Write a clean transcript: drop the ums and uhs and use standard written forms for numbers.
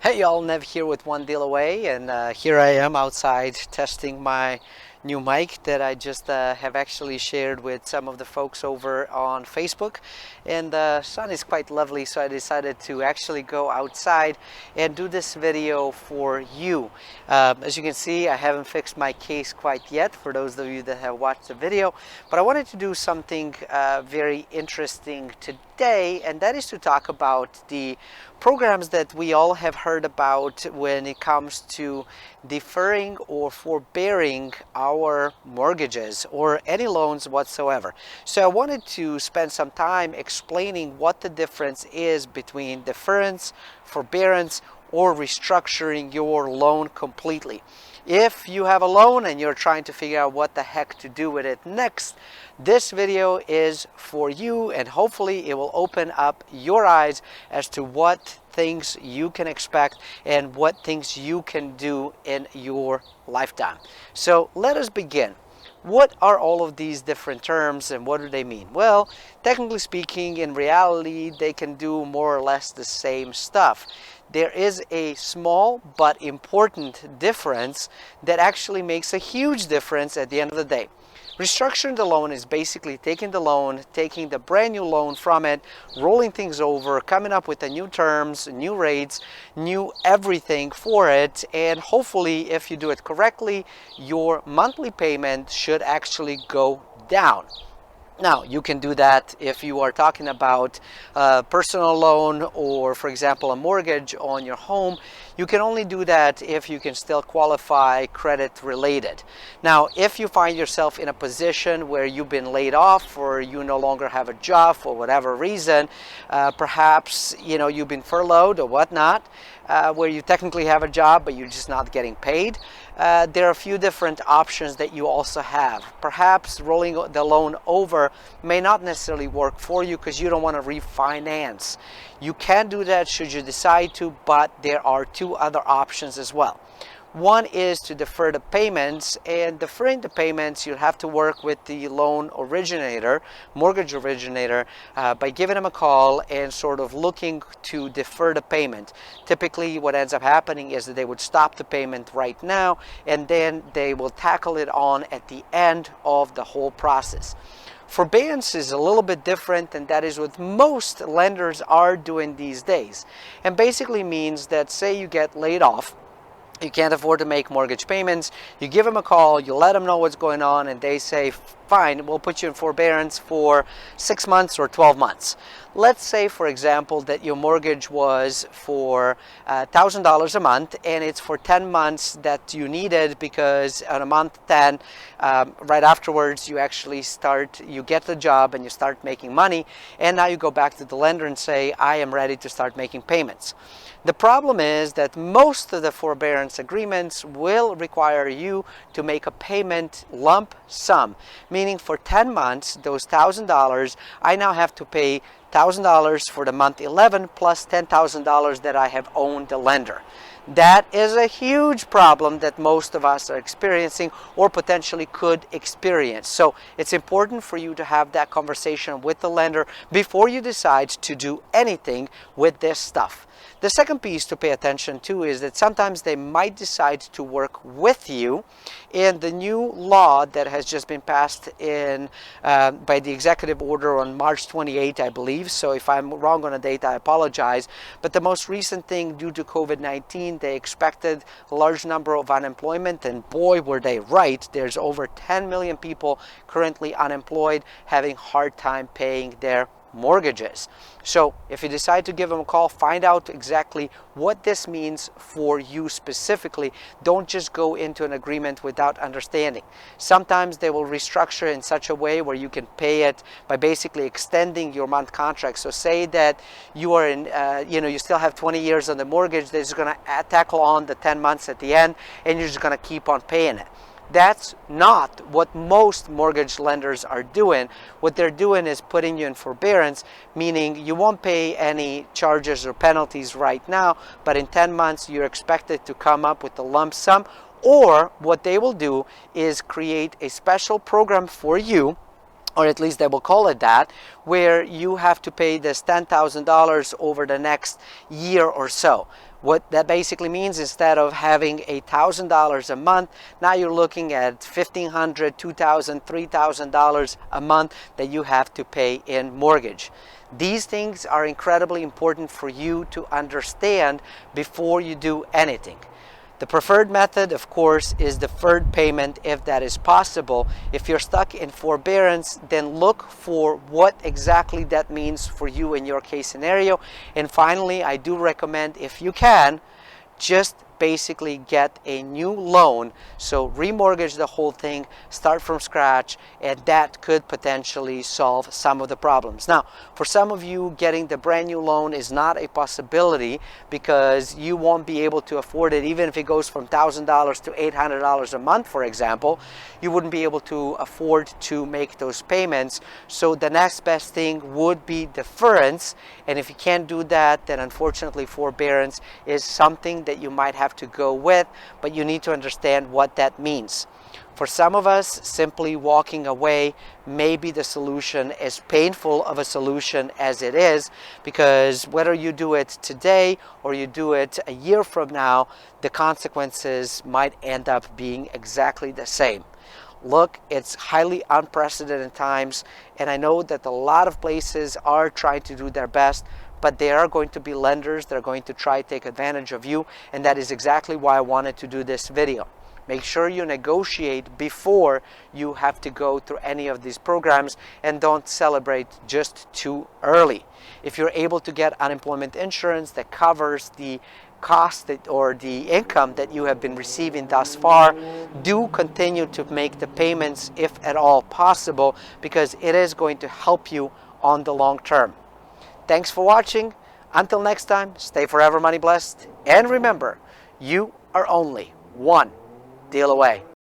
Hey y'all, Nev here with One Deal Away, and here I am outside testing my new mic that I just have actually shared with some of the folks over on Facebook. And the sun is quite lovely, so I decided to actually go outside and do this video for you. As you can see, I haven't fixed my case quite yet for those of you that have watched the video, but I wanted to do something very interesting today, and that is to talk about the programs that we all have heard about when it comes to deferring or forbearing our mortgages or any loans whatsoever. So I wanted to spend some time explaining what the difference is between deference, forbearance, or restructuring your loan completely. If you have a loan and you're trying to figure out what the heck to do with it next, this video is for you, and hopefully it will open up your eyes as to what things you can expect and what things you can do in your lifetime. So let us begin. What are all of these different terms and what do they mean? Well, technically speaking, in reality, they can do more or less the same stuff. There is a small but important difference that actually makes a huge difference at the end of the day. Restructuring the loan is basically taking the loan, taking the brand new loan from it, rolling things over, coming up with the new terms, new rates, new everything for it, and hopefully if you do it correctly, your monthly payment should actually go down. Now, you can do that if you are talking about a personal loan or, for example, a mortgage on your home. You can only do that if you can still qualify credit related. Now, if you find yourself in a position where you've been laid off or you no longer have a job for whatever reason, perhaps you've been furloughed or whatnot, where you technically have a job but you're just not getting paid, there are a few different options that you also have. Perhaps rolling the loan over may not necessarily work for you because you don't want to refinance. You can do that should you decide to, but there are two other options as well. One is to defer the payments, and deferring the payments, you have to work with the loan originator, mortgage originator, by giving them a call and sort of looking to defer the payment. Typically, what ends up happening is that they would stop the payment right now, and then they will tackle it on at the end of the whole process. Forbearance is a little bit different, and that is what most lenders are doing these days. And basically means that, say you get laid off, you can't afford to make mortgage payments, you give them a call, you let them know what's going on, and they say, fine, we'll put you in forbearance for 6 months or 12 months. Let's say, for example, that your mortgage was for $1,000 a month, and it's for 10 months that you needed because on a month 10, right afterwards, you get the job and you start making money, and now you go back to the lender and say, I am ready to start making payments. The problem is that most of the forbearance agreements will require you to make a payment lump sum, meaning for 10 months, those $1,000, I now have to pay $1,000 for the month 11 plus $10,000 that I have owed the lender. That is a huge problem that most of us are experiencing or potentially could experience. So it's important for you to have that conversation with the lender before you decide to do anything with this stuff. The second piece to pay attention to is that sometimes they might decide to work with you. In the new law that has just been passed by the executive order on March 28, I believe. So if I'm wrong on a date, I apologize. But the most recent thing, due to COVID-19, they expected a large number of unemployment, and boy, were they right. There's over 10 million people currently unemployed, having a hard time paying their mortgages. So if you decide to give them a call, find out exactly what this means for you specifically. Don't just go into an agreement without understanding. Sometimes they will restructure in such a way where you can pay it by basically extending your month contract. So say that you are in, you still have 20 years on the mortgage, they're just going to tackle on the 10 months at the end, and you're just going to keep on paying it. That's not what most mortgage lenders are doing. What they're doing is putting you in forbearance, meaning you won't pay any charges or penalties right now, but in 10 months you're expected to come up with a lump sum, or what they will do is create a special program for you, or at least they will call it that, where you have to pay this $10,000 over the next year or so. What that basically means, instead of having $1,000 a month, now you're looking at $1,500, $2,000, $3,000 a month that you have to pay in mortgage. These things are incredibly important for you to understand before you do anything. The preferred method, of course, is deferred payment if that is possible. If you're stuck in forbearance, then look for what exactly that means for you in your case scenario. And finally, I do recommend, if you can, just basically get a new loan. So remortgage the whole thing, start from scratch, and that could potentially solve some of the problems. Now, for some of you, getting the brand new loan is not a possibility because you won't be able to afford it. Even if it goes from $1,000 to $800 a month, for example, you wouldn't be able to afford to make those payments. So the next best thing would be deference. And if you can't do that, then unfortunately forbearance is something that you might have to go with, but you need to understand what that means. For some of us, simply walking away may be the solution, as painful of a solution as it is, because whether you do it today or you do it a year from now, the consequences might end up being exactly the same. Look, it's highly unprecedented times, and I know that a lot of places are trying to do their best, but there are going to be lenders that are going to try to take advantage of you, and that is exactly why I wanted to do this video. Make sure you negotiate before you have to go through any of these programs, and don't celebrate just too early. If you're able to get unemployment insurance that covers the cost or the income that you have been receiving thus far, do continue to make the payments if at all possible, because it is going to help you on the long term. Thanks for watching. Until next time, stay forever money blessed, and remember, you are only one deal away.